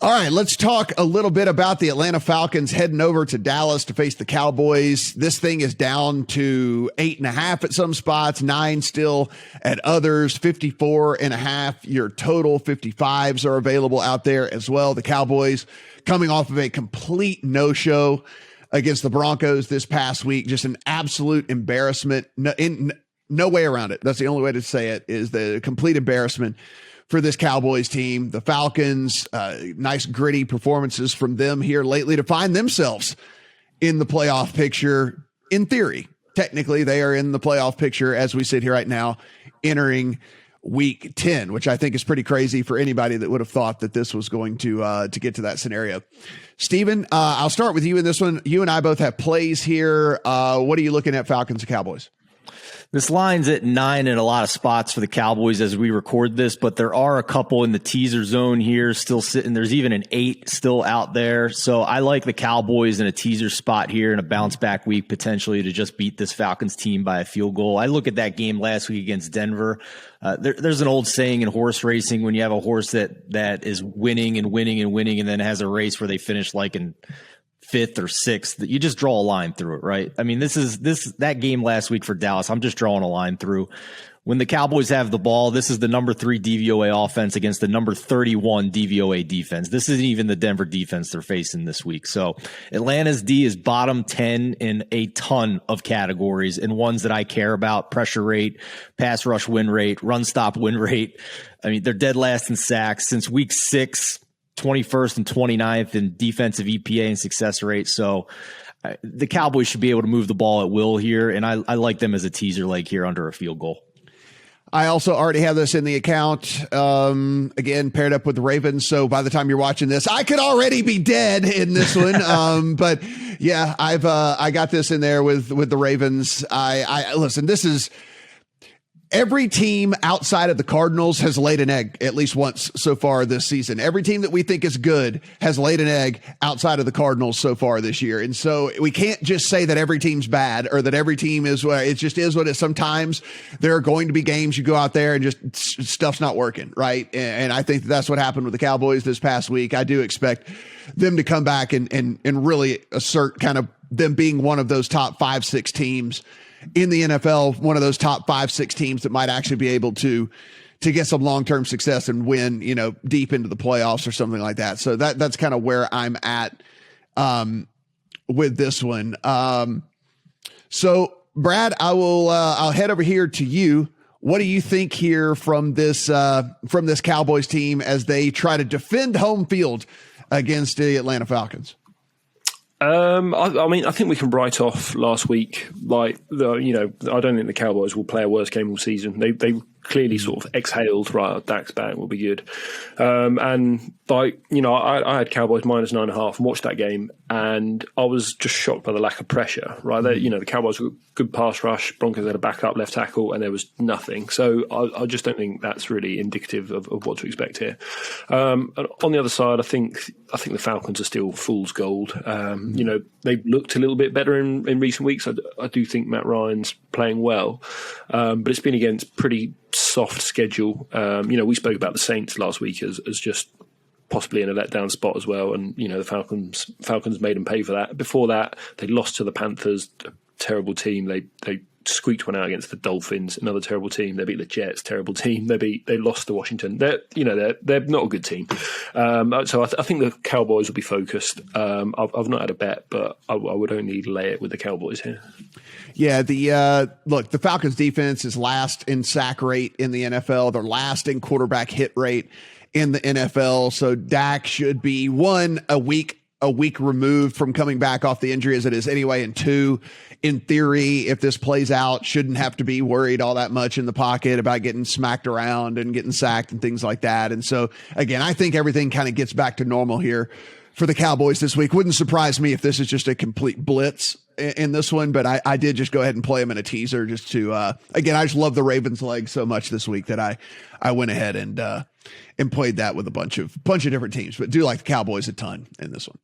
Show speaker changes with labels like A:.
A: All right, let's talk a little bit about the Atlanta Falcons heading over to Dallas to face the Cowboys. This thing is down to 8.5 at some spots, 9 still at others, 54.5 your total, 55s are available out there as well. The Cowboys coming off of a complete no-show against the Broncos this past week, just an absolute embarrassment. No way around it. That's the only way to say it, is the complete embarrassment for this Cowboys team. The Falcons, nice gritty performances from them here lately to find themselves in the playoff picture. In theory, technically, they are in the playoff picture as we sit here right now, entering week 10, which I think is pretty crazy for anybody that would have thought that this was going to get to that scenario. Steven, I'll start with you in this one. You and I both have plays here. What are you looking at, Falcons and Cowboys?
B: This line's at 9 in a lot of spots for the Cowboys as we record this, but there are a couple in the teaser zone here still sitting. There's even an 8 still out there. So I like the Cowboys in a teaser spot here in a bounce back week, potentially to just beat this Falcons team by a field goal. I look at that game last week against Denver. There's an old saying in horse racing, when you have a horse that is winning and winning and winning and then has a race where they finish like in 5th or 6th, that you just draw a line through it, right? I mean, that game last week for Dallas, I'm just drawing a line through. When the Cowboys have the ball, this is the number 3 DVOA offense against the number 31 DVOA defense. This isn't even the Denver defense they're facing this week. So Atlanta's D is bottom 10 in a ton of categories, and ones that I care about: pressure rate, pass rush win rate, run stop win rate. I mean, they're dead last in sacks since week 6. 21st and 29th in defensive EPA and success rate. So the Cowboys should be able to move the ball at will here, and I like them as a teaser leg here under a field goal.
A: I also already have this in the account, again, paired up with the Ravens. So by the time you're watching this, I could already be dead in this one. But yeah, I got this in there with the Ravens. I listen, this is, every team outside of the Cardinals has laid an egg at least once so far this season. Every team that we think is good has laid an egg outside of the Cardinals so far this year. And so we can't just say that every team's bad or that every team is, it just is what it is. Sometimes there are going to be games you go out there and just stuff's not working, right? And I think that's what happened with the Cowboys this past week. I do expect them to come back and really assert kind of them being one of those top 5-6 teams in the NFL, one of those top 5-6 teams that might actually be able to get some long-term success and win, deep into the playoffs or something like that. So that's kind of where I'm at with this one. So Brad, I'll head over here to you. What do you think here from this Cowboys team as they try to defend home field against the Atlanta Falcons?
C: I mean, I think we can write off last week. I don't think the Cowboys will play a worse game all season. They clearly sort of exhaled, right, Dak's back, will be good. I had Cowboys minus 9.5 and watched that game, and I was just shocked by the lack of pressure, right? The Cowboys were good pass rush, Broncos had a backup left tackle, and there was nothing. So I just don't think that's really indicative of what to expect here. On the other side, I think the Falcons are still fool's gold. They've looked a little bit better in recent weeks. I do think Matt Ryan's playing well, but it's been against pretty soft schedule. We spoke about the Saints last week as just possibly in a letdown spot as well, and the Falcons made them pay for that. Before that, they lost to the Panthers, a terrible team. They squeaked one out against the Dolphins, another terrible team. They beat the Jets, terrible team. They lost to Washington. They're not a good team. So I think the Cowboys will be focused. I've not had a bet, but I would only lay it with the Cowboys here.
A: Yeah, the Falcons defense is last in sack rate in the NFL. They're last in quarterback hit rate in the NFL. So Dak should be a week removed from coming back off the injury as it is anyway. And 2, in theory, if this plays out, shouldn't have to be worried all that much in the pocket about getting smacked around and getting sacked and things like that. And so again, I think everything kind of gets back to normal here for the Cowboys this week. Wouldn't surprise me if this is just a complete blitz in this one, but I did just go ahead and play them in a teaser just to, again, I just love the Ravens leg so much this week that I went ahead and played that with a bunch of different teams, but do like the Cowboys a ton in this one.